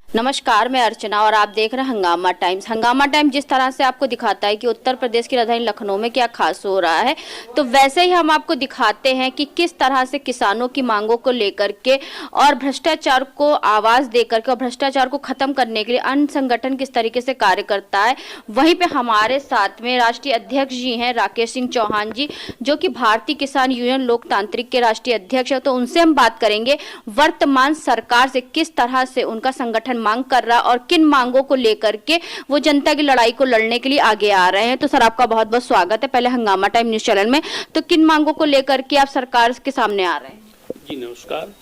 नमस्कार, मैं अर्चना और आप देख रहे हैं हंगामा टाइम्स। हंगामा टाइम्स जिस तरह से आपको दिखाता है कि उत्तर प्रदेश की राजधानी लखनऊ में क्या खास हो रहा है, तो वैसे ही हम आपको दिखाते हैं कि किस तरह से किसानों की मांगों को लेकर के और भ्रष्टाचार को आवाज देकर के और भ्रष्टाचार को खत्म करने के लिए अन्य संगठन किस तरीके से कार्य करता है। वहीं पे हमारे साथ में राष्ट्रीय अध्यक्ष जी हैं राकेश सिंह चौहान जी, जो कि भारतीय किसान यूनियन लोकतांत्रिक के राष्ट्रीय अध्यक्ष है। तो उनसे हम बात करेंगे वर्तमान सरकार से किस तरह से उनका संगठन मांग कर रहा और किन मांगों को लेकर के वो जनता की लड़ाई को लड़ने के लिए आगे आ रहे हैं। तो सर, आपका बहुत बहुत स्वागत है पहले हंगामा टाइम न्यूज चैनल में। तो किन मांगों को लेकर के आप सरकार के सामने आ रहे हैं? जी नमस्कार।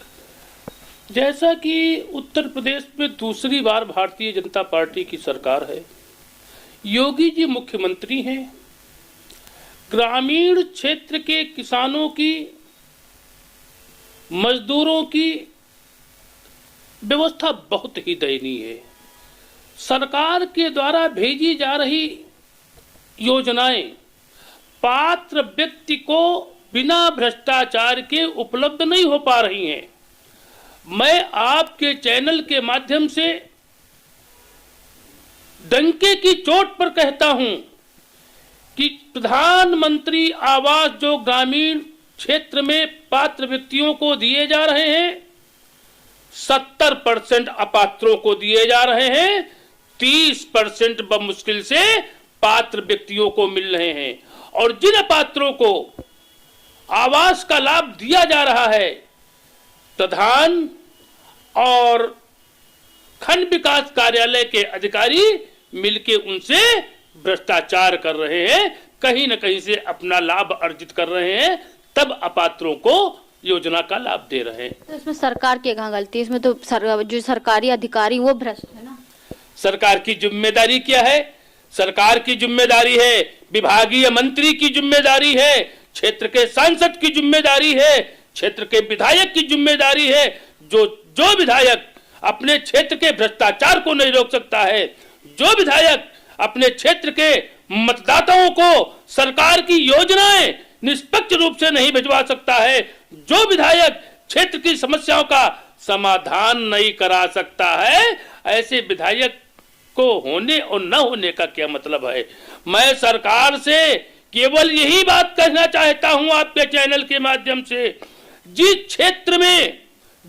जैसा कि उत्तर प्रदेश में दूसरी बार भारतीय जनता पार्टी की सरकार है, योगी जी मुख्यमंत्री हैं, ग्रामीण क्षेत्र के किसानों की, मजदूरों की व्यवस्था बहुत ही दयनीय है। सरकार के द्वारा भेजी जा रही योजनाएं पात्र व्यक्ति को बिना भ्रष्टाचार के उपलब्ध नहीं हो पा रही हैं। मैं आपके चैनल के माध्यम से डंके की चोट पर कहता हूं कि प्रधानमंत्री आवास जो ग्रामीण क्षेत्र में पात्र व्यक्तियों को दिए जा रहे हैं, 70% अपात्रों को दिए जा रहे हैं, 30% बमुश्किल से पात्र व्यक्तियों को मिल रहे हैं। और जिन अपात्रों को आवास का लाभ दिया जा रहा है, प्रधान और खंड विकास कार्यालय के अधिकारी मिलके उनसे भ्रष्टाचार कर रहे हैं, कहीं न कहीं से अपना लाभ अर्जित कर रहे हैं, तब अपात्रों को योजना का लाभ दे रहे हैं। तो इसमें सरकार की कहाँ गलती है? इसमें तो जो सरकारी अधिकारी वो भ्रष्ट है ना। सरकार की जिम्मेदारी क्या है? सरकार की जिम्मेदारी है, विभागीय मंत्री की जिम्मेदारी है, क्षेत्र के सांसद की जिम्मेदारी है, क्षेत्र के विधायक की जिम्मेदारी है। जो विधायक अपने क्षेत्र के भ्रष्टाचार को नहीं रोक सकता है, जो विधायक अपने क्षेत्र के मतदाताओं को सरकार की योजनाएं निष्पक्ष रूप से नहीं भिजवा सकता है, जो विधायक क्षेत्र की समस्याओं का समाधान नहीं करा सकता है, ऐसे विधायक को होने और न होने का क्या मतलब है? मैं सरकार से केवल यही बात कहना चाहता हूं आपके चैनल के माध्यम से, जिस क्षेत्र में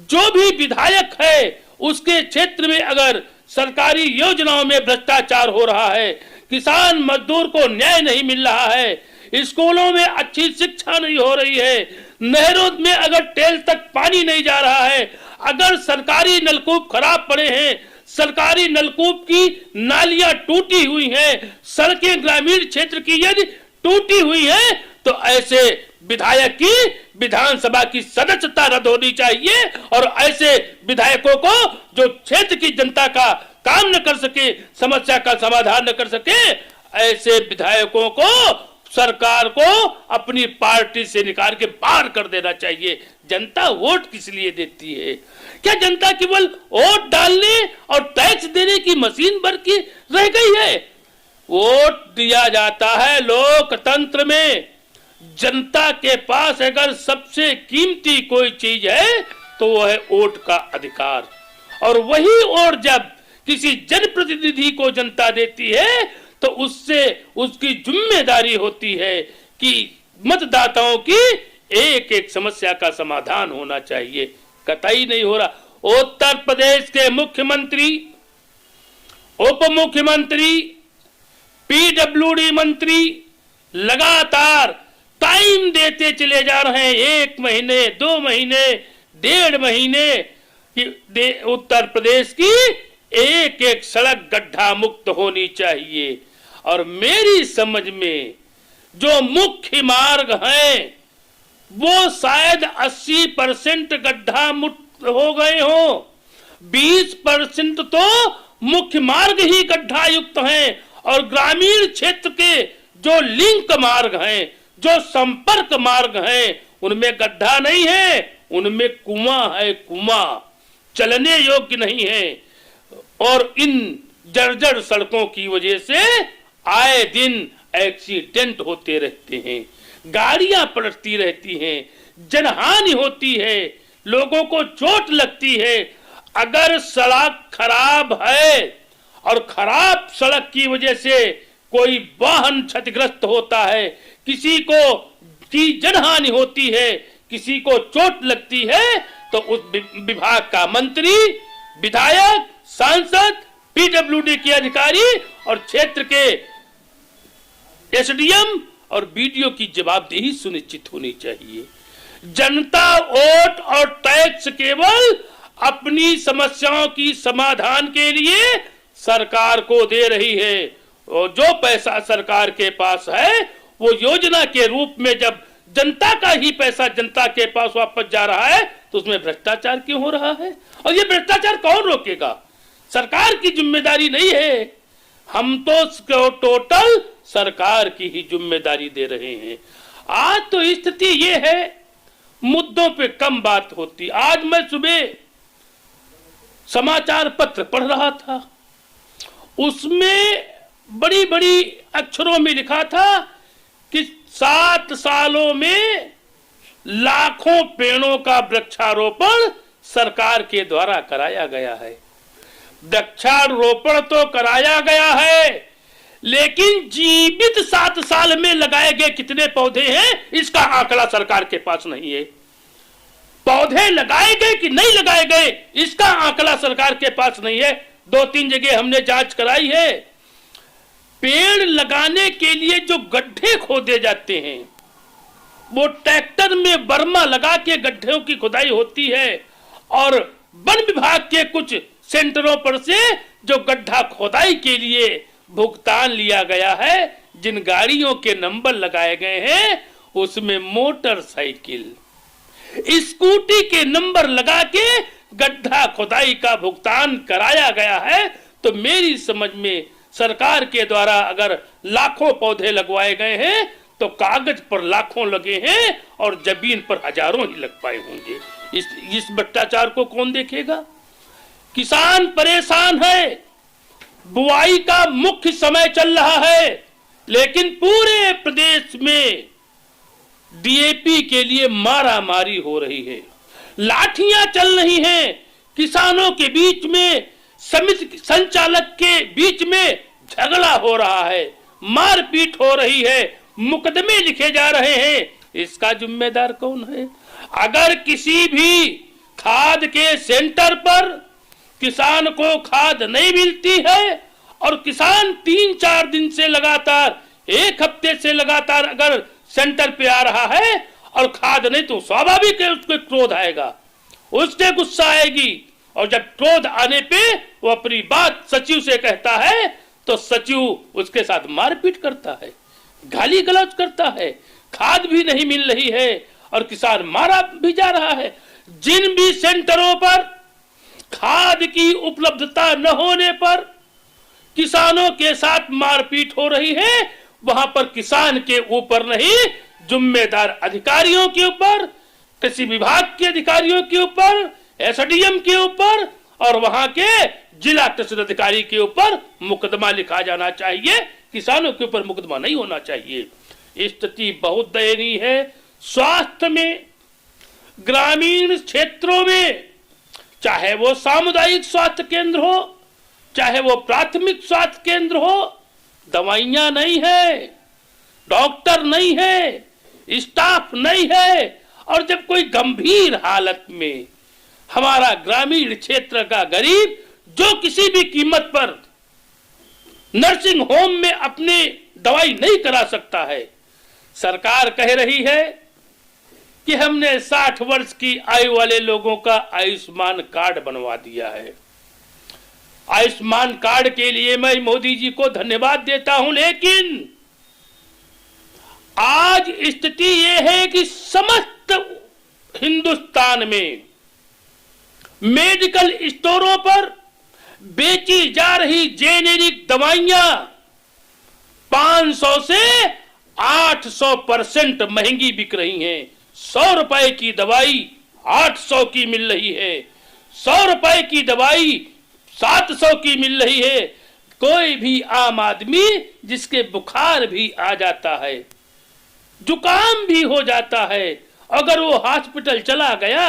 जो भी विधायक है उसके क्षेत्र में अगर सरकारी योजनाओं में भ्रष्टाचार हो रहा है, किसान मजदूर को न्याय नहीं मिल रहा है, स्कूलों में अच्छी शिक्षा नहीं हो रही है, नहरों में अगर टेल तक पानी नहीं जा रहा है, अगर सरकारी नलकूप खराब पड़े हैं, सरकारी नलकूप की नालियां टूटी हुई हैं, सड़कें ग्रामीण क्षेत्र की यदि टूटी हुई हैं, तो ऐसे विधायक की विधानसभा की सदस्यता रद्द होनी चाहिए। और ऐसे विधायकों को जो क्षेत्र की जनता का काम न कर सके, समस्या का समाधान न कर सके, ऐसे विधायकों को सरकार को अपनी पार्टी से निकाल के बाहर कर देना चाहिए। जनता वोट किस लिए देती है? क्या जनता केवल वोट डालने और टैक्स देने की मशीन भर की रह गई है? वोट दिया जाता है लोकतंत्र में। जनता के पास अगर सबसे कीमती कोई चीज है तो वो है वोट का अधिकार। और वही वोट जब किसी जनप्रतिनिधि को जनता देती है तो उससे उसकी जिम्मेदारी होती है कि मतदाताओं की एक एक समस्या का समाधान होना चाहिए। कतई नहीं हो रहा। उत्तर प्रदेश के मुख्यमंत्री, उप मुख्यमंत्री, पीडब्ल्यूडी मंत्री लगातार टाइम देते चले जा रहे हैं। 1 महीने, 2 महीने, 1.5 महीने कि उत्तर प्रदेश की एक एक सड़क गड्ढा मुक्त होनी चाहिए। और मेरी समझ में जो मुख्य मार्ग हैं वो शायद 80% गड्ढा मुक्त हो गए हो, 20% तो मुख्य मार्ग ही गड्ढा युक्त हैं। और ग्रामीण क्षेत्र के जो लिंक मार्ग हैं, जो संपर्क मार्ग हैं, उनमें गड्ढा नहीं है, उनमें कुआं है, कुआं चलने योग्य नहीं है। और इन जर्जर सड़कों की वजह से आए दिन एक्सीडेंट होते रहते हैं, गाड़ियां पलटती रहती हैं, जनहानि होती है, लोगों को चोट लगती है। अगर सड़क खराब है और खराब सड़क की वजह से कोई वाहन क्षतिग्रस्त होता है, किसी को की जनहानि होती है, किसी को चोट लगती है, तो उस विभाग का मंत्री, विधायक, सांसद, पीडब्ल्यूडी के अधिकारी और क्षेत्र के एसडीएम और बीडीओ की जवाबदेही सुनिश्चित होनी चाहिए। जनता वोट और टैक्स केवल अपनी समस्याओं की समाधान के लिए सरकार को दे रही है, और जो पैसा सरकार के पास है वो योजना के रूप में जब जनता का ही पैसा जनता के पास वापस जा रहा है तो उसमें भ्रष्टाचार क्यों हो रहा है? और ये भ्रष्टाचार कौन रोकेगा? सरकार की जिम्मेदारी नहीं है, हम तो टोटल सरकार की ही जिम्मेदारी दे रहे हैं। आज तो स्थिति ये है, मुद्दों पे कम बात होती। आज मैं सुबह समाचार पत्र पढ़ रहा था, उसमें बड़ी बड़ी अक्षरों में लिखा था कि 7 सालों में लाखों पेड़ों का वृक्षारोपण सरकार के द्वारा कराया गया है। वृक्षारोपण तो कराया गया है, लेकिन जीवित 7 साल में लगाए गए कितने पौधे हैं इसका आंकड़ा सरकार के पास नहीं है। पौधे लगाए गए कि नहीं लगाए गए इसका आंकड़ा सरकार के पास नहीं है। 2-3 जगह हमने जांच कराई है। पेड़ लगाने के लिए जो गड्ढे खोदे जाते हैं, वो ट्रैक्टर में बर्मा लगा के गड्ढों की खुदाई होती है, और वन विभाग के कुछ सेंटरों पर से जो गड्ढा खोदाई के लिए भुगतान लिया गया है, जिन गाड़ियों के नंबर लगाए गए हैं उसमें मोटरसाइकिल, स्कूटी के नंबर लगा के गड्ढा खुदाई का भुगतान कराया गया है। तो मेरी समझ में सरकार के द्वारा अगर लाखों पौधे लगवाए गए हैं तो कागज पर लाखों लगे हैं और जमीन पर हजारों ही लग पाए होंगे। इस भ्रष्टाचार को कौन देखेगा? किसान परेशान है, बुआई का मुख्य समय चल रहा है, लेकिन पूरे प्रदेश में डीएपी के लिए मारामारी हो रही है, लाठियां चल रही हैं, किसानों के बीच में, समिति संचालक के बीच में झगड़ा हो रहा है, मारपीट हो रही है, मुकदमे लिखे जा रहे हैं। इसका जिम्मेदार कौन है? अगर किसी भी खाद के सेंटर पर किसान को खाद नहीं मिलती है और किसान 3-4 दिन से लगातार, 1 हफ्ते से लगातार अगर सेंटर पे आ रहा है और खाद नहीं, तो स्वाभाविक है उसको क्रोध आएगा, उससे गुस्सा आएगी, और जब क्रोध आने पे वो अपनी बात सचिव से कहता है तो सचिव उसके साथ मारपीट करता है, गाली गलौज करता है, खाद भी नहीं मिल रही है और किसान मारा भी जा रहा है। जिन भी सेंटरों पर खाद की उपलब्धता न होने पर किसानों के साथ मारपीट हो रही है, वहां पर किसान के ऊपर नहीं, जिम्मेदार अधिकारियों के ऊपर, कृषि विभाग के अधिकारियों के ऊपर, एसडीएम के ऊपर और वहां के जिला कृषि अधिकारी के ऊपर मुकदमा लिखा जाना चाहिए। किसानों के ऊपर मुकदमा नहीं होना चाहिए। स्थिति बहुत दयनीय है। स्वास्थ्य में, ग्रामीण क्षेत्रों में, चाहे वो सामुदायिक स्वास्थ्य केंद्र हो, चाहे वो प्राथमिक स्वास्थ्य केंद्र हो, दवाइयां नहीं है, डॉक्टर नहीं है, स्टाफ नहीं है, और जब कोई गंभीर हालत में हमारा ग्रामीण क्षेत्र का गरीब जो किसी भी कीमत पर नर्सिंग होम में अपनी दवाई नहीं करा सकता है, सरकार कह रही है कि हमने 60 वर्ष की आयु वाले लोगों का आयुष्मान कार्ड बनवा दिया है। आयुष्मान कार्ड के लिए मैं मोदी जी को धन्यवाद देता हूं, लेकिन आज स्थिति यह है कि समस्त हिंदुस्तान में मेडिकल स्टोरों पर बेची जा रही जेनेरिक दवाइयां 500 से 800% महंगी बिक रही हैं। 100 रुपए की दवाई 800 की मिल रही है, 100 रुपए की दवाई 700 की मिल रही है। कोई भी आम आदमी जिसके बुखार भी आ जाता है, जुकाम भी हो जाता है, अगर वो हॉस्पिटल चला गया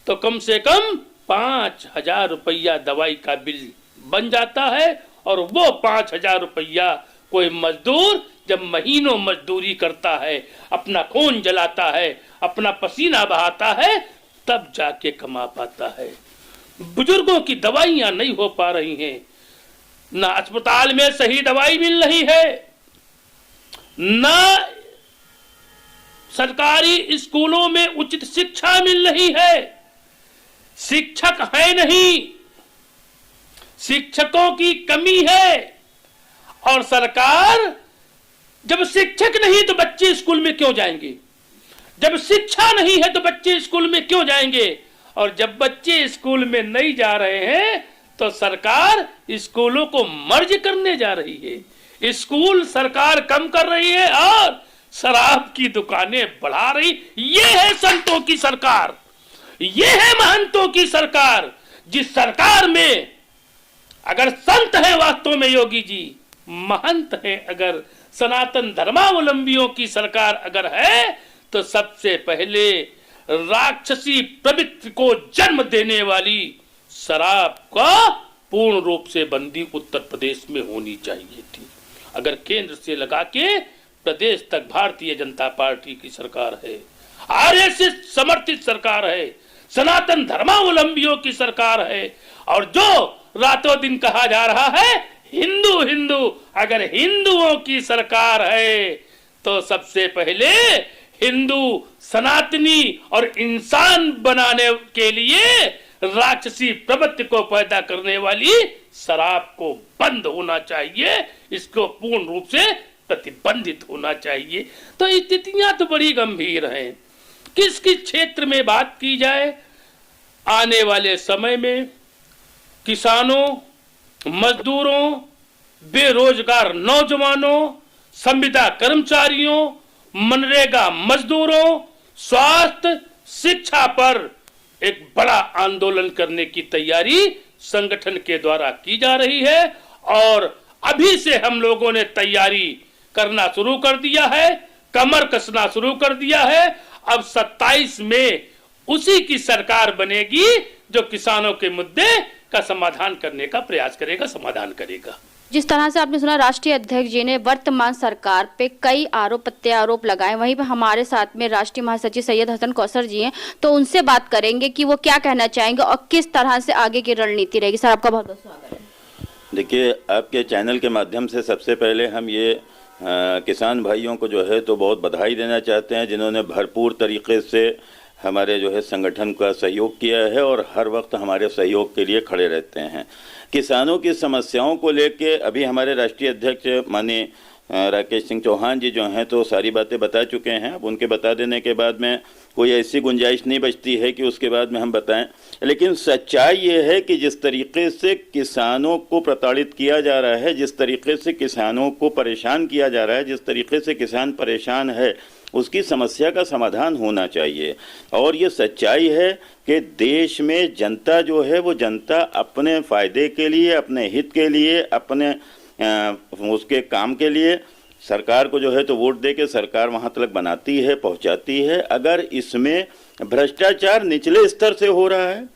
तो कम से कम 5,000 रुपया दवाई का बिल बन जाता है। और वो 5,000 रुपया कोई मजदूर जब महीनों मजदूरी करता है, अपना खून जलाता है, अपना पसीना बहाता है, तब जाके कमा पाता है। बुजुर्गों की दवाइयां नहीं हो पा रही हैं, ना अस्पताल में सही दवाई मिल रही है, ना सरकारी स्कूलों में उचित शिक्षा मिल रही है, शिक्षक है नहीं, शिक्षकों की कमी है। और सरकार, जब शिक्षक नहीं तो बच्चे स्कूल में क्यों जाएंगे? जब शिक्षा नहीं है तो बच्चे स्कूल में क्यों जाएंगे? और जब बच्चे स्कूल में नहीं जा रहे हैं तो सरकार स्कूलों को मर्ज करने जा रही है। स्कूल सरकार कम कर रही है और शराब की दुकानें बढ़ा रही। ये है संतों की सरकार, ये है महंतों की सरकार। जिस सरकार में अगर संत है वास्तव में योगी जी, महंत है, अगर सनातन धर्मावलंबियों की सरकार अगर है, तो सबसे पहले राक्षसी प्रवृत्ति को जन्म देने वाली शराब का पूर्ण रूप से बंदी उत्तर प्रदेश में होनी चाहिए थी। अगर केंद्र से लगा के प्रदेश तक भारतीय जनता पार्टी की सरकार है, आरएसएस समर्थित सरकार है, सनातन धर्मावलंबियों की सरकार है, और जो रातों दिन कहा जा रहा है हिंदू हिंदू, अगर हिंदुओं की सरकार है तो सबसे पहले हिंदू सनातनी और इंसान बनाने के लिए राक्षसी प्रवृत्ति को पैदा करने वाली शराब को बंद होना चाहिए, इसको पूर्ण रूप से प्रतिबंधित होना चाहिए। तो स्थितियां तो बड़ी गंभीर हैं। किस किस क्षेत्र में बात की जाए, आने वाले समय में किसानों, मजदूरों, बेरोजगार नौजवानों, संविदा कर्मचारियों, मनरेगा मजदूरों, स्वास्थ्य, शिक्षा पर एक बड़ा आंदोलन करने की तैयारी संगठन के द्वारा की जा रही है। और अभी से हम लोगों ने तैयारी करना शुरू कर दिया है, कमर कसना शुरू कर दिया है। अब 27 में उसी की सरकार बनेगी जो किसानों के मुद्दे का समाधान करने का प्रयास करेगा, समाधान करेगा। जिस तरह से आपने सुना, राष्ट्रीय अध्यक्ष जी ने वर्तमान सरकार पे कई आरोप प्रत्यारोप लगाए। वहीं पे हमारे साथ में राष्ट्रीय महासचिव सैयद हसन कौसर जी हैं, तो उनसे बात करेंगे कि वो क्या कहना चाहेंगे और किस तरह से आगे की रणनीति रहेगी। सर, आपका बहुत बहुत स्वागत है। देखिए, आपके चैनल के माध्यम से सबसे पहले हम ये किसान भाइयों को जो है तो बहुत बधाई देना चाहते हैं, जिन्होंने भरपूर तरीके से हमारे जो है संगठन का सहयोग किया है और हर वक्त हमारे सहयोग के लिए खड़े रहते हैं। किसानों की समस्याओं को लेके अभी हमारे राष्ट्रीय अध्यक्ष माननीय राकेश सिंह चौहान जी जो हैं तो सारी बातें बता चुके हैं। अब उनके बता देने के बाद में कोई ऐसी गुंजाइश नहीं बचती है कि उसके बाद में हम बताएं। लेकिन सच्चाई ये है कि जिस तरीके से किसानों को प्रताड़ित किया जा रहा है, जिस तरीके से किसानों को परेशान किया जा रहा है, जिस तरीके से किसान परेशान है, उसकी समस्या का समाधान होना चाहिए। और ये सच्चाई है कि देश में जनता जो है वो जनता अपने फ़ायदे के लिए, अपने हित के लिए, अपने उसके काम के लिए सरकार को जो है तो वोट दे के सरकार वहाँ तक बनाती है, पहुँचाती है। अगर इसमें भ्रष्टाचार निचले स्तर से हो रहा है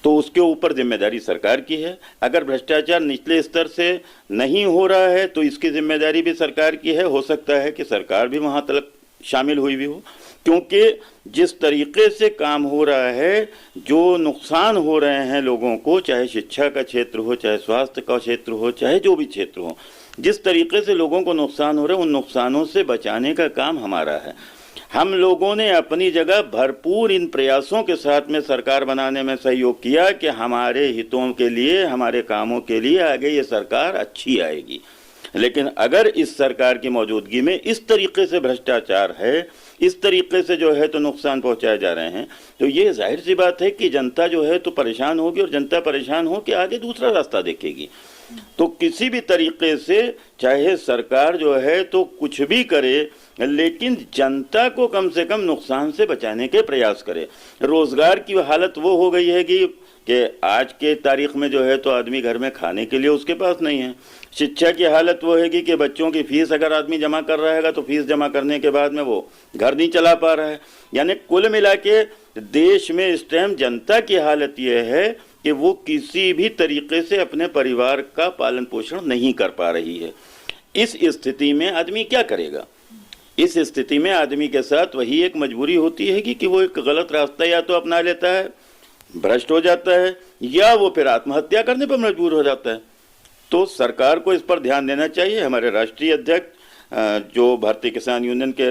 तो उसके ऊपर जिम्मेदारी सरकार की है। अगर भ्रष्टाचार निचले स्तर से नहीं हो रहा है तो इसकी जिम्मेदारी भी सरकार की है। हो सकता है कि सरकार भी वहाँ तक शामिल हुई भी हो, क्योंकि जिस तरीके से काम हो रहा है, जो नुकसान हो रहे हैं लोगों को, चाहे शिक्षा का क्षेत्र हो, चाहे स्वास्थ्य का क्षेत्र हो, चाहे जो भी क्षेत्र हो, जिस तरीके से लोगों को नुकसान हो रहा है, उन नुकसानों से बचाने का काम हमारा है। हम लोगों ने अपनी जगह भरपूर इन प्रयासों के साथ में सरकार बनाने में सहयोग किया कि हमारे हितों के लिए, हमारे कामों के लिए आगे ये सरकार अच्छी आएगी। लेकिन अगर इस सरकार की मौजूदगी में इस तरीके से भ्रष्टाचार है, इस तरीके से जो है तो नुकसान पहुंचाए जा रहे हैं, तो ये जाहिर सी बात है कि जनता जो है तो परेशान होगी और जनता परेशान हो के आगे दूसरा रास्ता देखेगी। तो किसी भी तरीके से चाहे सरकार जो है तो कुछ भी करे, लेकिन जनता को कम से कम नुकसान से बचाने के प्रयास करे। रोजगार की हालत वो हो गई है कि आज के तारीख में जो है तो आदमी घर में खाने के लिए उसके पास नहीं है। शिक्षा की हालत वो है कि बच्चों की फीस अगर आदमी जमा कर रहेगा तो फीस जमा करने के बाद में वो घर नहीं चला पा रहा है। यानी कुल मिला के देश में इस टाइम जनता की हालत यह है कि वो किसी भी तरीके से अपने परिवार का पालन पोषण नहीं कर पा रही है। इस स्थिति में आदमी क्या करेगा? इस स्थिति में आदमी के साथ वही एक मजबूरी होती है कि वो एक गलत रास्ता या तो अपना लेता है, भ्रष्ट हो जाता है, या वो फिर आत्महत्या करने पर मजबूर हो जाता है। तो सरकार को इस पर ध्यान देना चाहिए। हमारे राष्ट्रीय अध्यक्ष जो भारतीय किसान यूनियन के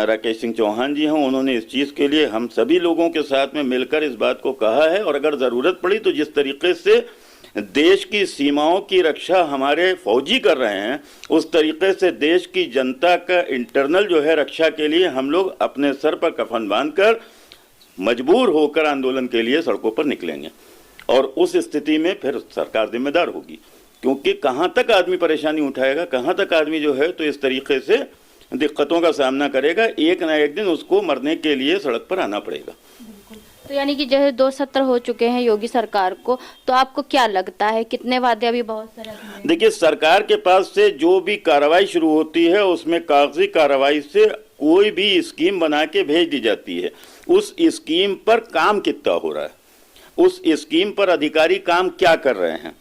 राकेश सिंह चौहान जी हैं, उन्होंने इस चीज़ के लिए हम सभी लोगों के साथ में मिलकर इस बात को कहा है, और अगर ज़रूरत पड़ी तो जिस तरीके से देश की सीमाओं की रक्षा हमारे फौजी कर रहे हैं, उस तरीके से देश की जनता का इंटरनल जो है रक्षा के लिए हम लोग अपने सर पर कफन बांधकर मजबूर होकर आंदोलन के लिए सड़कों पर निकलेंगे। और उस स्थिति में फिर सरकार जिम्मेदार होगी, क्योंकि कहाँ तक आदमी परेशानी उठाएगा, कहाँ तक आदमी जो है तो इस तरीके से दिक्कतों का सामना करेगा। एक ना एक दिन उसको मरने के लिए सड़क पर आना पड़ेगा। तो यानी कि जैसे 2 सत्र हो चुके हैं योगी सरकार को, तो आपको क्या लगता है कितने वादे अभी बहुत सारे? देखिए, सरकार के पास से जो भी कार्रवाई शुरू होती है उसमें कागजी कार्रवाई से कोई भी स्कीम बना के भेज दी जाती है। उस स्कीम पर काम कितना हो रहा है, उस स्कीम पर अधिकारी काम क्या कर रहे हैं,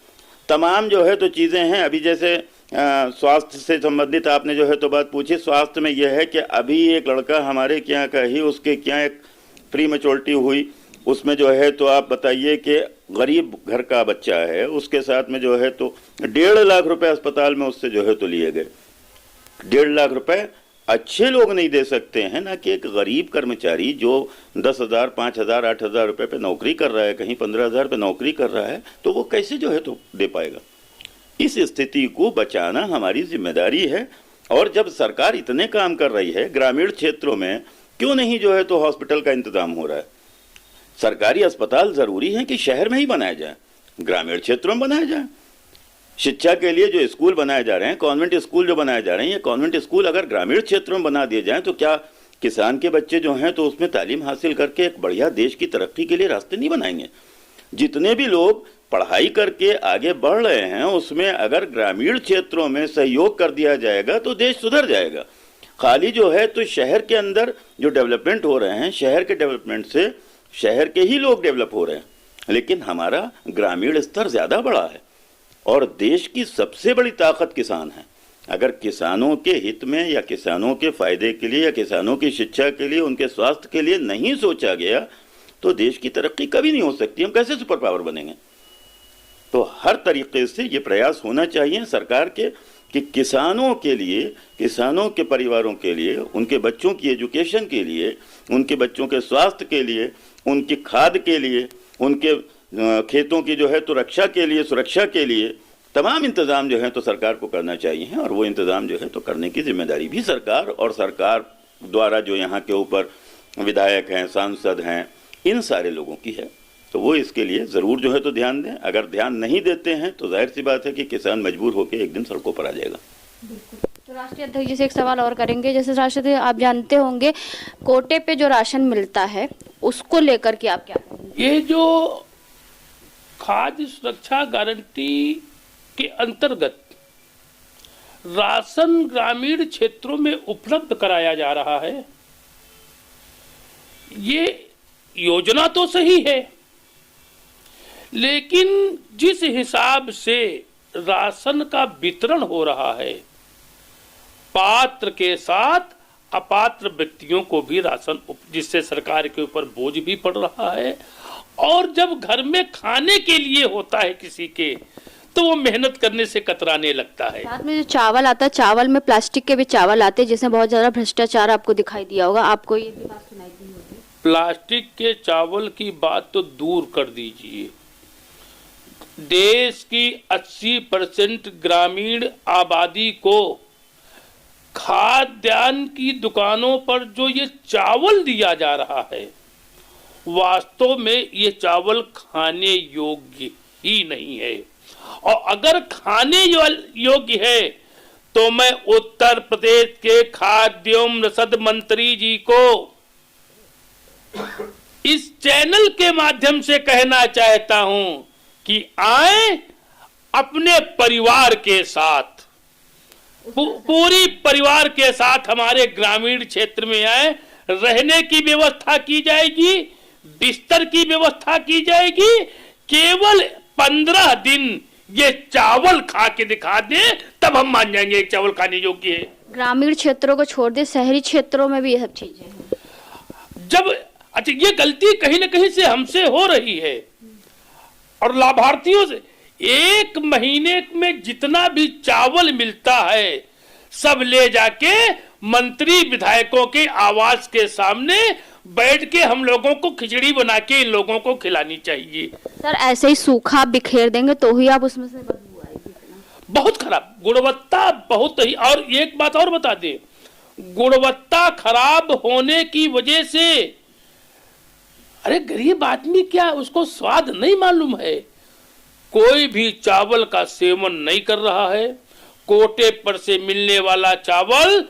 तमाम जो है तो चीज़ें हैं। अभी जैसे स्वास्थ्य से संबंधित आपने जो है तो बात पूछी, स्वास्थ्य में यह है कि अभी एक लड़का हमारे क्या का ही, उसके क्या एक प्री मैच्योरिटी हुई, उसमें जो है तो आप बताइए कि गरीब घर का बच्चा है, उसके साथ में जो है तो 1.5 लाख रुपए अस्पताल में उससे जो है तो लिए गए। 1.5 लाख रुपए अच्छे लोग नहीं दे सकते हैं, ना कि एक गरीब कर्मचारी जो 10,000, 5,000, 8,000 रुपए पे नौकरी कर रहा है, कहीं 15,000 पे नौकरी कर रहा है, तो वो कैसे जो है तो दे पाएगा। इस स्थिति को बचाना हमारी जिम्मेदारी है। और जब सरकार इतने काम कर रही है, ग्रामीण क्षेत्रों में क्यों नहीं जो है तो हॉस्पिटल का इंतजाम हो रहा है? सरकारी अस्पताल जरूरी है कि शहर में ही बनाया जाए, ग्रामीण क्षेत्रों में बनाया जाए। शिक्षा के लिए जो स्कूल बनाए जा रहे हैं, कॉन्वेंट स्कूल जो बनाए जा रहे हैं, ये कॉन्वेंट स्कूल अगर ग्रामीण क्षेत्रों में बना दिए जाएं तो क्या किसान के बच्चे जो हैं तो उसमें तालीम हासिल करके एक बढ़िया देश की तरक्की के लिए रास्ते नहीं बनाएंगे? जितने भी लोग पढ़ाई करके आगे बढ़ रहे हैं उसमें अगर ग्रामीण क्षेत्रों में सहयोग कर दिया जाएगा तो देश सुधर जाएगा। खाली जो है तो शहर के अंदर जो डेवलपमेंट हो रहे हैं, शहर के डेवलपमेंट से शहर के ही लोग डेवलप हो रहे हैं, लेकिन हमारा ग्रामीण स्तर ज़्यादा बड़ा है। और देश की सबसे बड़ी ताकत किसान है। अगर किसानों के हित में या किसानों के फायदे के लिए या किसानों की शिक्षा के लिए, उनके स्वास्थ्य के लिए नहीं सोचा गया तो देश की तरक्की कभी नहीं हो सकती। हम कैसे सुपर पावर बनेंगे? तो हर तरीके से ये प्रयास होना चाहिए सरकार के कि किसानों के लिए, किसानों के परिवारों के लिए, उनके बच्चों की एजुकेशन के लिए, उनके बच्चों के स्वास्थ्य के लिए, उनकी खाद के लिए, उनके खेतों की जो है तो रक्षा के लिए, सुरक्षा के लिए तमाम इंतजाम जो है तो सरकार को करना चाहिए। और वो इंतजाम जो है तो करने की जिम्मेदारी भी सरकार और सरकार द्वारा जो यहाँ के ऊपर विधायक हैं, सांसद हैं, इन सारे लोगों की है। तो वो इसके लिए ज़रूर जो है तो ध्यान दें। अगर ध्यान नहीं देते हैं तो जाहिर सी बात है कि किसान मजबूर होकर एक दिन सड़कों पर आ जाएगा। तो राष्ट्रीय अध्यक्ष जी से एक सवाल और करेंगे। जैसे राष्ट्रीय आप जानते होंगे कोटे पे जो राशन मिलता है उसको लेकर के आप क्या कहेंगे? ये जो खाद्य सुरक्षा गारंटी के अंतर्गत राशन ग्रामीण क्षेत्रों में उपलब्ध कराया जा रहा है, ये योजना तो सही है, लेकिन जिस हिसाब से राशन का वितरण हो रहा है, पात्र के साथ अपात्र व्यक्तियों को भी राशन, जिससे सरकार के ऊपर बोझ भी पड़ रहा है। और जब घर में खाने के लिए होता है किसी के, तो वो मेहनत करने से कतराने लगता है। साथ में जो चावल आता है, चावल में प्लास्टिक के भी चावल आते हैं जिसमें बहुत ज्यादा भ्रष्टाचार आपको दिखाई दिया होगा, आपको ये भी बात सुनाई दी होगी। प्लास्टिक के चावल की बात तो दूर कर दीजिए, देश की 80% ग्रामीण आबादी को खाद्यान्न की दुकानों पर जो ये चावल दिया जा रहा है, वास्तव में ये चावल खाने योग्य ही नहीं है। और अगर खाने योग्य है तो मैं उत्तर प्रदेश के खाद्य एवं रसद मंत्री जी को इस चैनल के माध्यम से कहना चाहता हूं कि आए अपने परिवार के साथ, पूरी परिवार के साथ हमारे ग्रामीण क्षेत्र में आए, रहने की व्यवस्था की जाएगी, बिस्तर की व्यवस्था की जाएगी। केवल 15 दिन ये चावल खा के दिखा दे, तब हम मान जाएंगे एक चावल खाने योग्य है। ग्रामीण क्षेत्रों को छोड़ दे, शहरी क्षेत्रों में भी ये सब चीजें जब अच्छा, ये गलती कहीं ना कहीं से हमसे हो रही है और लाभार्थियों से। 1 महीने में जितना भी चावल मिलता है सब ले जाके मंत्री विधायकों के आवास के सामने बैठ के हम लोगों को खिचड़ी बना के इन लोगों को खिलानी चाहिए। सर ऐसे ही सूखा बिखेर देंगे तो ही आप उसमें से बदबू आएगी। बहुत खराब गुणवत्ता, बहुत ही। और एक बात और बता दें, गुणवत्ता खराब होने की वजह से अरे गरीब आदमी क्या उसको स्वाद नहीं मालूम है, कोई भी चावल का सेवन नहीं कर रहा है। कोटे पर से मिलने वाला चावल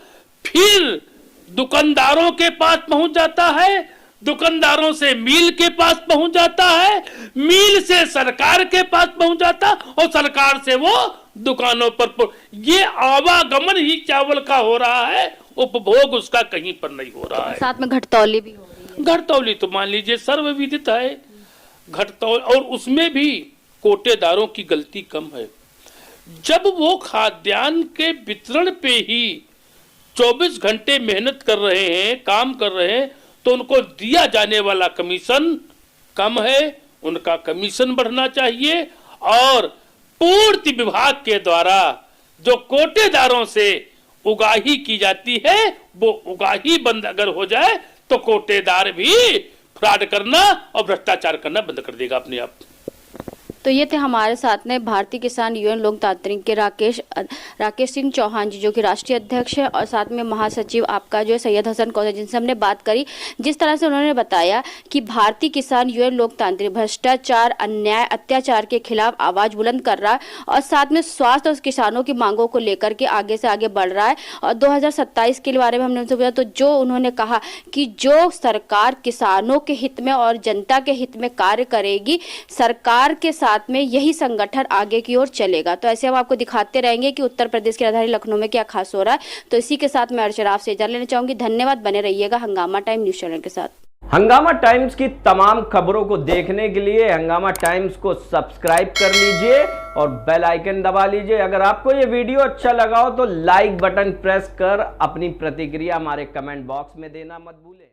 फिर दुकानदारों के पास पहुंच जाता है, दुकानदारों से मिल के पास पहुंच जाता है, मिल से सरकार के पास पहुंच जाता और सरकार से वो दुकानों पर ये आवागमन ही चावल का हो रहा है, उपभोग उसका कहीं पर नहीं हो रहा है। साथ में घटतौली भी हो रही है। घटतौली तो मान लीजिए सर्वविदित है, घटतौल, और उसमें भी कोटेदारों की गलती कम है। जब वो खाद्यान्न के वितरण पे ही 24 घंटे मेहनत कर रहे हैं, काम कर रहे हैं, तो उनको दिया जाने वाला कमीशन कम है, उनका कमीशन बढ़ना चाहिए। और पूर्ति विभाग के द्वारा जो कोटेदारों से उगाही की जाती है वो उगाही बंद अगर हो जाए तो कोटेदार भी फ्रॉड करना और भ्रष्टाचार करना बंद कर देगा अपने आप। तो ये थे हमारे साथ में भारतीय किसान यूनियन लोकतांत्रिक के राकेश सिंह चौहान जी, जो कि राष्ट्रीय अध्यक्ष है, और साथ में महासचिव आपका जो है सैयद हसन कौसर, जिनसे हमने बात करी। जिस तरह से उन्होंने बताया कि भारतीय किसान यूनियन लोकतांत्रिक भ्रष्टाचार, अन्याय, अत्याचार के खिलाफ आवाज बुलंद कर रहा है और साथ में स्वास्थ्य और किसानों की मांगों को लेकर के आगे से आगे बढ़ रहा है। और 2027 के बारे में हमने उनसे पूछा तो जो उन्होंने कहा कि जो सरकार किसानों के हित में और जनता के हित में कार्य करेगी, सरकार के साथ में यही संगठन आगे की ओर चलेगा। तो ऐसे हम आपको दिखाते रहेंगे कि उत्तर प्रदेश की राजधानी लखनऊ में क्या खास हो रहा है। तो इसी के साथ मैं अर्चना आपसे इजाजत लेना चाहूंगी। धन्यवाद, बने रहिएगा हंगामा टाइम न्यूज चैनल के साथ। हंगामा टाइम्स की तमाम खबरों को देखने के लिए हंगामा टाइम्स को सब्सक्राइब कर लीजिए और बेल आइकन दबा लीजिए। अगर आपको ये वीडियो अच्छा लगा हो तो लाइक बटन प्रेस कर अपनी प्रतिक्रिया हमारे कमेंट बॉक्स में देना मत भूलें।